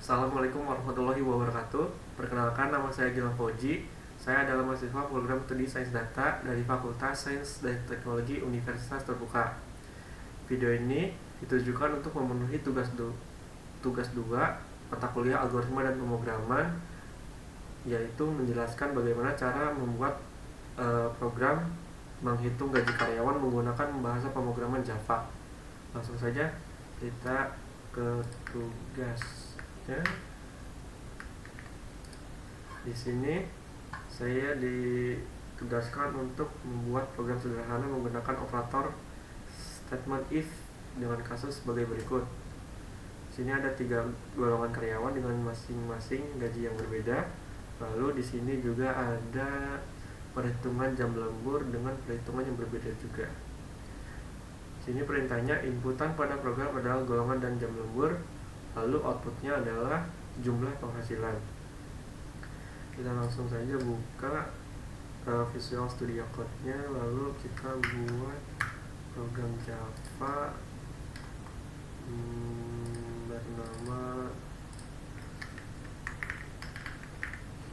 Assalamualaikum warahmatullahi wabarakatuh. Perkenalkan, nama saya Gilang Fauji. Saya adalah mahasiswa program Studi Sains Data dari Fakultas Sains dan Teknologi Universitas Terbuka. Video ini ditujukan untuk memenuhi tugas 2 mata kuliah algoritma dan pemrograman, yaitu menjelaskan bagaimana cara membuat program menghitung gaji karyawan menggunakan bahasa pemrograman Java. Langsung saja kita ke tugasnya. Di sini saya ditugaskan untuk membuat program sederhana menggunakan operator statement if dengan kasus sebagai berikut. Di sini ada 3 golongan karyawan dengan masing-masing gaji yang berbeda. Lalu di sini juga ada perhitungan jam lembur dengan perhitungan yang berbeda juga. Di sini perintahnya, inputan pada program adalah golongan dan jam lembur, lalu outputnya adalah jumlah penghasilan. Kita langsung saja buka Visual Studio Code-nya, lalu kita buat program Java bernama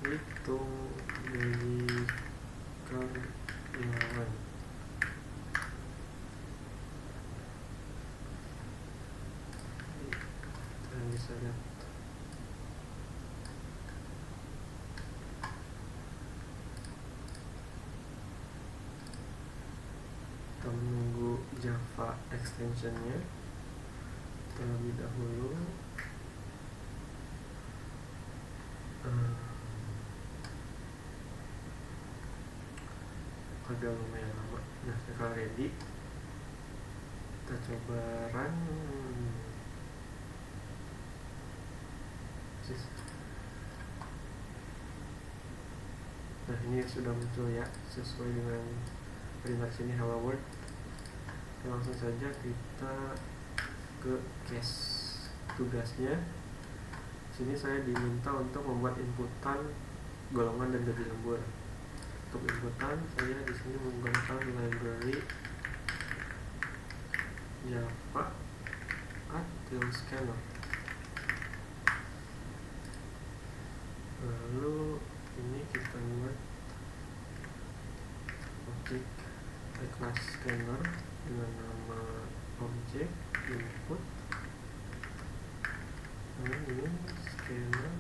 hitung gaji karyawan. Kita bisa lihat kita menunggu Java extensionnya terlebih dahulu. Agak lumayan lama. Nah, sekarang ready, kita coba run. Nah, ini sudah muncul ya, sesuai dengan perintah sini hello world. Langsung saja kita ke case tugasnya. Sini saya diminta untuk membuat inputan golongan dan gaji lembur. Untuk inputan saya di sini menggunakan library Java @scanner. Lalu ini kita buat objek class scanner dengan nama objek input. Lalu ini scanner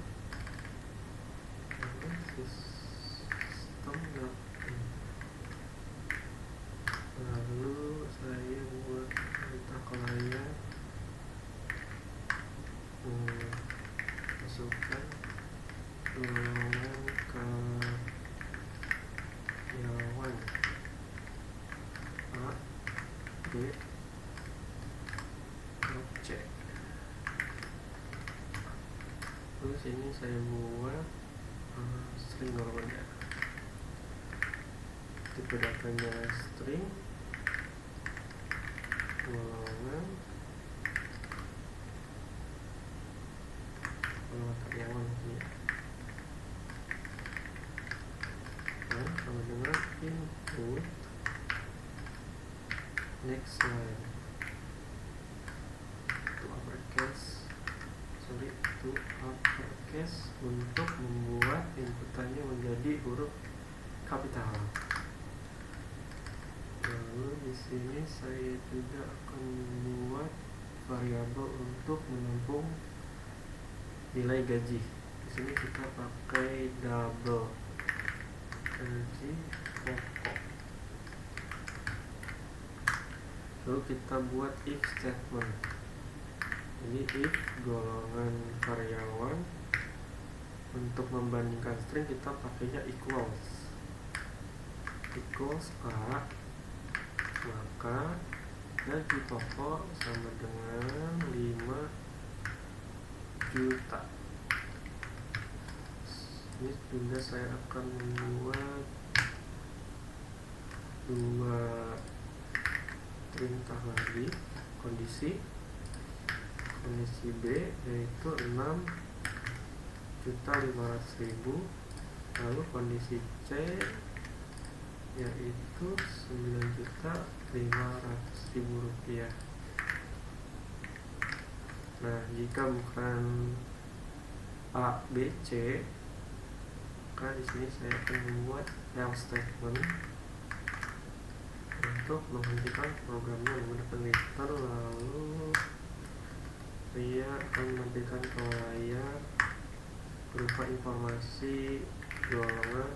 sistem. Lalu saya buat perintah klien, masukkan golongan karyawan A, B, C. Terus ini saya buat string golongannya. Tipe datanya string golongan karyawan ini. Dan sama dengan input next line to uppercase untuk membuat inputannya menjadi huruf kapital. Lalu di sini saya juga akan membuat variabel untuk menampung nilai gaji. Di sini kita pakai double gaji pokok. Lalu kita buat if statement. Ini if golongan karyawan, untuk membandingkan string kita pakainya equals A, maka gaji pokok sama dengan 5 juta. Ini juga saya akan membuat 2 perintah lagi. Kondisi B yaitu 6.500.000, lalu kondisi C yaitu 9.500.000 rupiah. Nah, jika bukan A, B, C, maka di sini saya akan membuat else statement untuk menghentikan programnya menggunakan return, lalu saya akan menampilkan ke layar berupa informasi golongan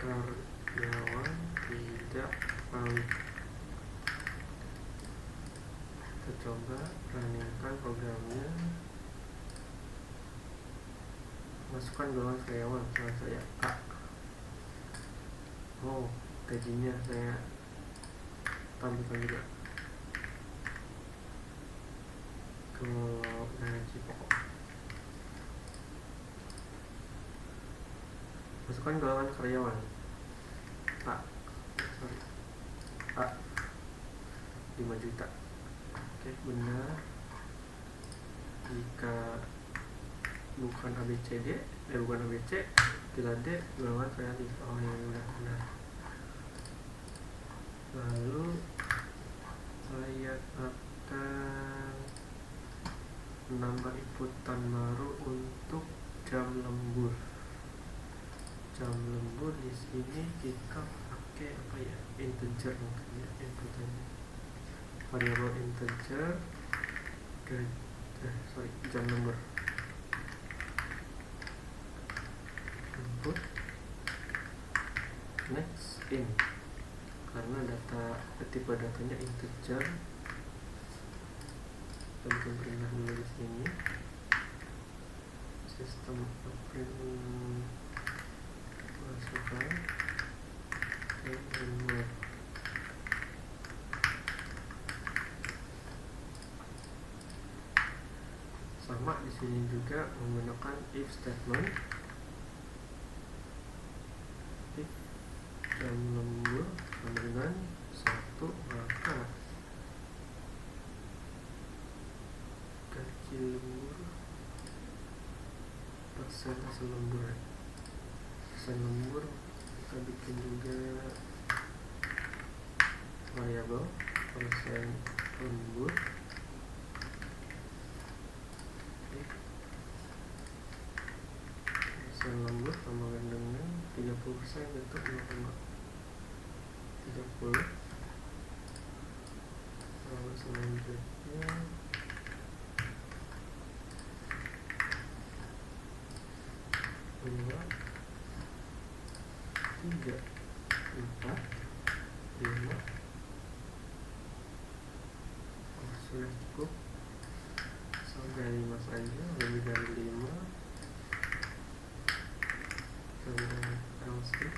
karyawan tidak valid. Kita coba running-kan programnya. Masukkan golongan karyawan, misalnya saya A. Oh, gajinya saya tampilkan juga. Kalau gaji pokok, masukkan golongan karyawan A, A 5 juta. Oke, benar. Jika bukan ABCD, bukan ABC, bila D golongan kreatif. Oh ya, benar. Lalu saya akan menambah inputan baru untuk jam lembur. Jam lembur di sini kita pakai apa ya? Integer mungkin ya, inputannya. Variabel integer jam lembur. Input next in, karena tipe datanya integer. Kita bikin perintah dulu di sini. Sistem print masukkan lembur. Sama di sini juga menggunakan if statement. If jam lembur sama dengan 1, maka gaji lembur persentase lembur. Persen lembur kita bikin juga variabel persen lembur. Persen lembur sama dengan 30% itu 0,30. Lalu selanjutnya dua, 3, 4, 5. Sudah cukup sampai 5 saja. Lebih dari 5 kita else if.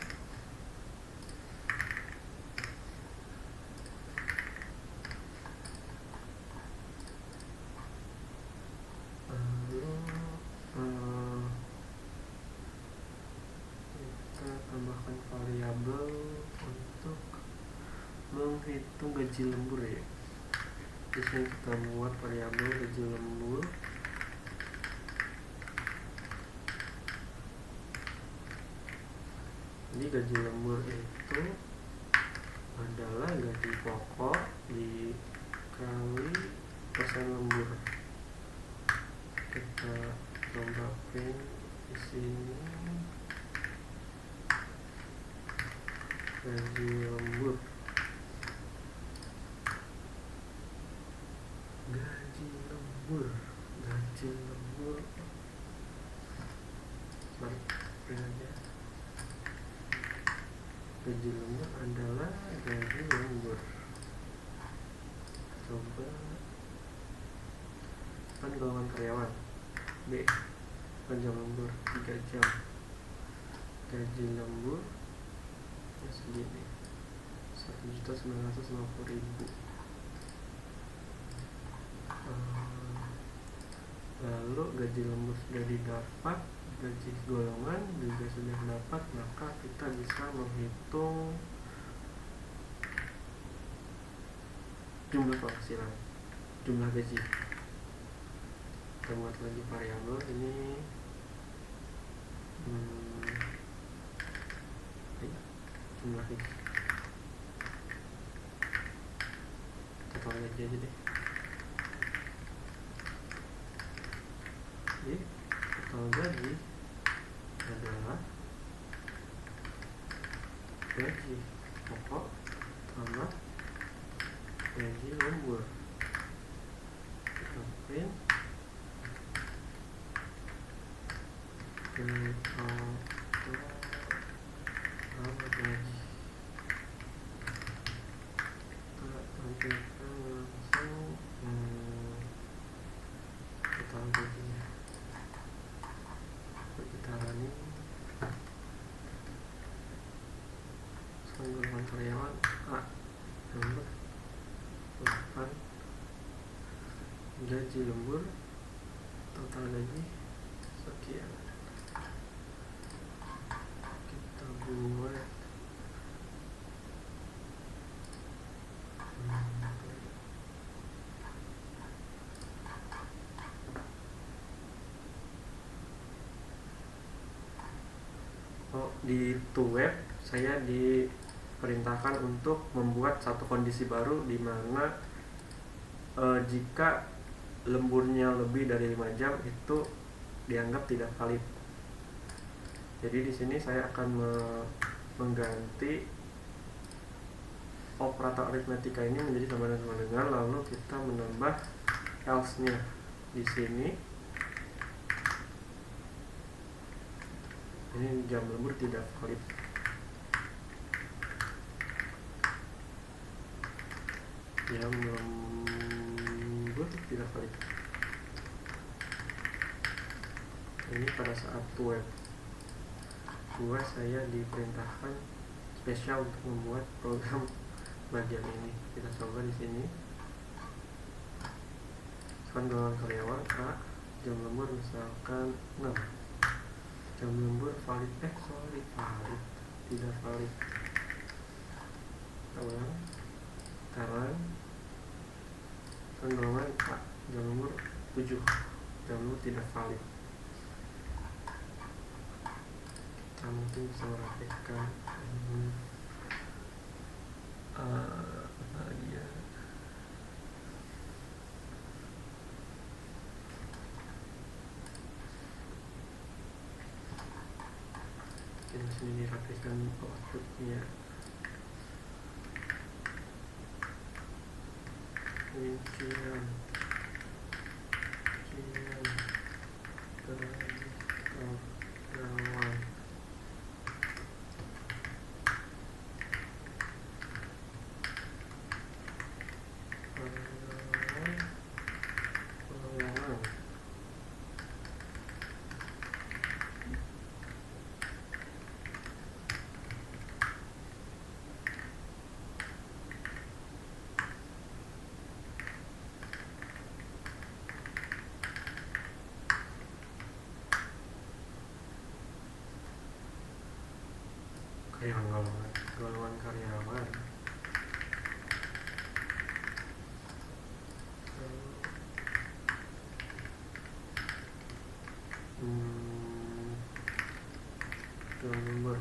Tambahkan variabel untuk menghitung gaji lembur ya. Di sini kita buat variabel gaji lembur. Jadi gaji lembur itu adalah gaji pokok dikali persen lembur. Kita coba print di sini gaji lembur. Print aja. Gaji lembur adalah gaji lembur. Coba kan golongan karyawan B, kan jam lembur 3 jam. Gaji lembur segini 1.950.000. Lalu gaji lembur sudah didapat, gaji golongan juga sudah dapat, maka kita bisa menghitung jumlah penghasilan, jumlah gaji. Kita buat lagi variabel ini jumlah gaji. Kita tahu gaji aja deh. Jadi total gaji adalah gaji pokok tambah gaji lembur. Kita print total tambah gaji. Kita tampilkan langsung total gajinya. Kita running golongan karyawan A nomor 8, gaji lembur, total gaji sekian. Kita buat di web saya diperintahkan untuk membuat satu kondisi baru di mana jika lemburnya lebih dari 5 jam itu dianggap tidak valid. Jadi di sini saya akan mengganti operator aritmetika ini menjadi sama dengan, lalu kita menambah else-nya di sini. Ini jam lembur tidak valid. Jam lembur tidak valid. Ini pada saat web 2 saya diperintahkan spesial untuk membuat program bagian ini. Kita coba di sini. Golongan karyawan A, jam lembur misalkan 6. Jam lembur valid, valid, tidak valid. Ulang, taruh golongan A, jam lembur 7, jam lembur tidak valid. Kita mungkin bisa merapikan dia. Di sini dirapikan outputnya. Rincian karyawan. Golongan karyawan. Nomor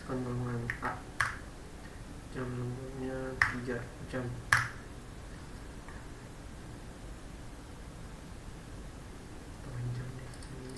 golongan A, jam lemburnya 3 jam. Panjang di sini.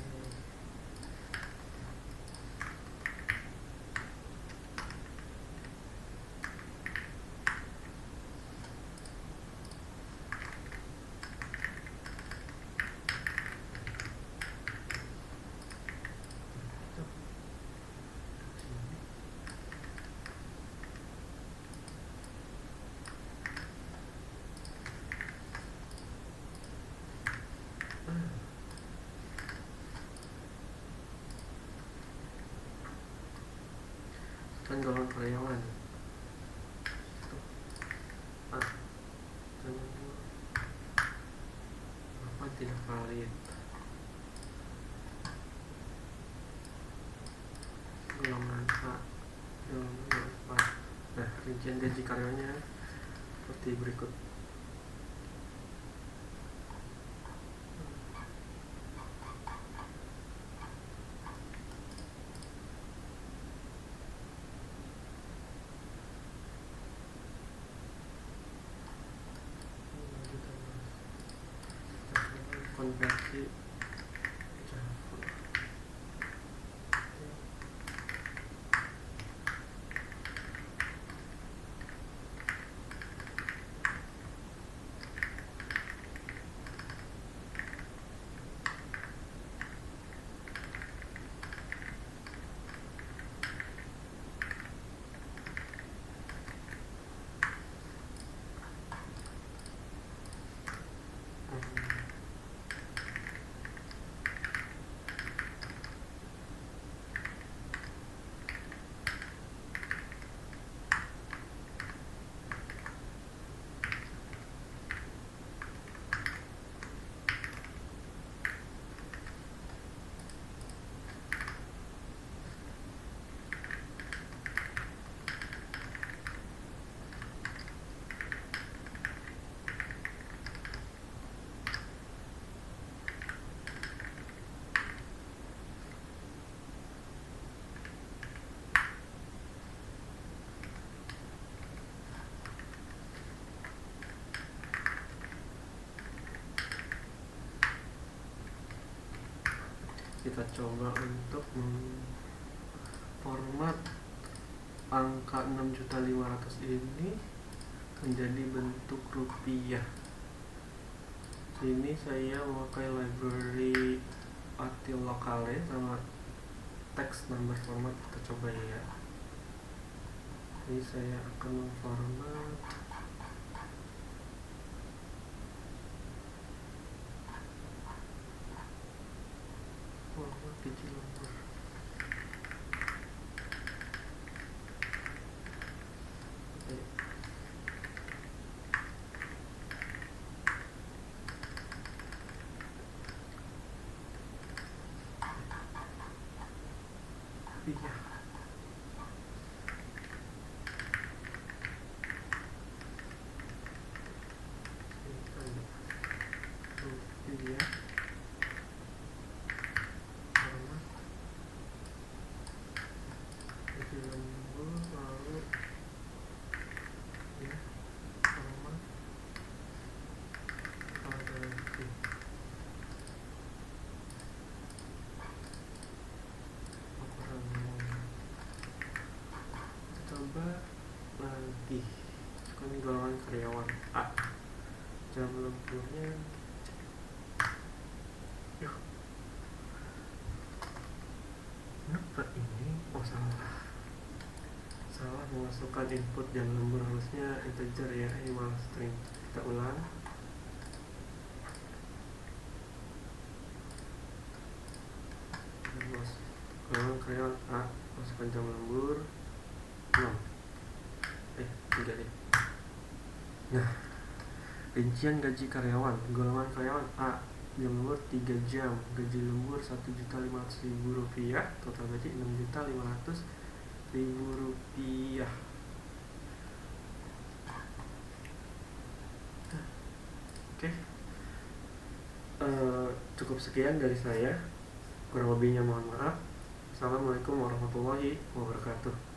Kan golongan karyawan A, apa tidak valid. Golongan A, golongan 4. Nah, rincian gaji karyawannya seperti berikut. Konversi kita coba untuk memformat angka 6.500.000 ini menjadi bentuk rupiah. Sini saya memakai library Atil Locale sama text number format. Kita coba ya. Ini saya akan memformat gaji lembur. Iya. Iya. Coba lagi. Ini golongan karyawan A, jam lemburnya kenapa ini? Oh, salah memasukkan input jam lembur, harusnya integer ya, ini malah string. Kita ulang. Golongan karyawan A, masukkan jam lembur 6. 3 deh. Nah, rincian gaji karyawan. Golongan karyawan A, jam lembur 3 jam, gaji lembur Rp1.500.000, total gaji Rp6.500.000. Oke. Cukup sekian dari saya. Kurang lebihnya mohon maaf. Assalamualaikum warahmatullahi wabarakatuh.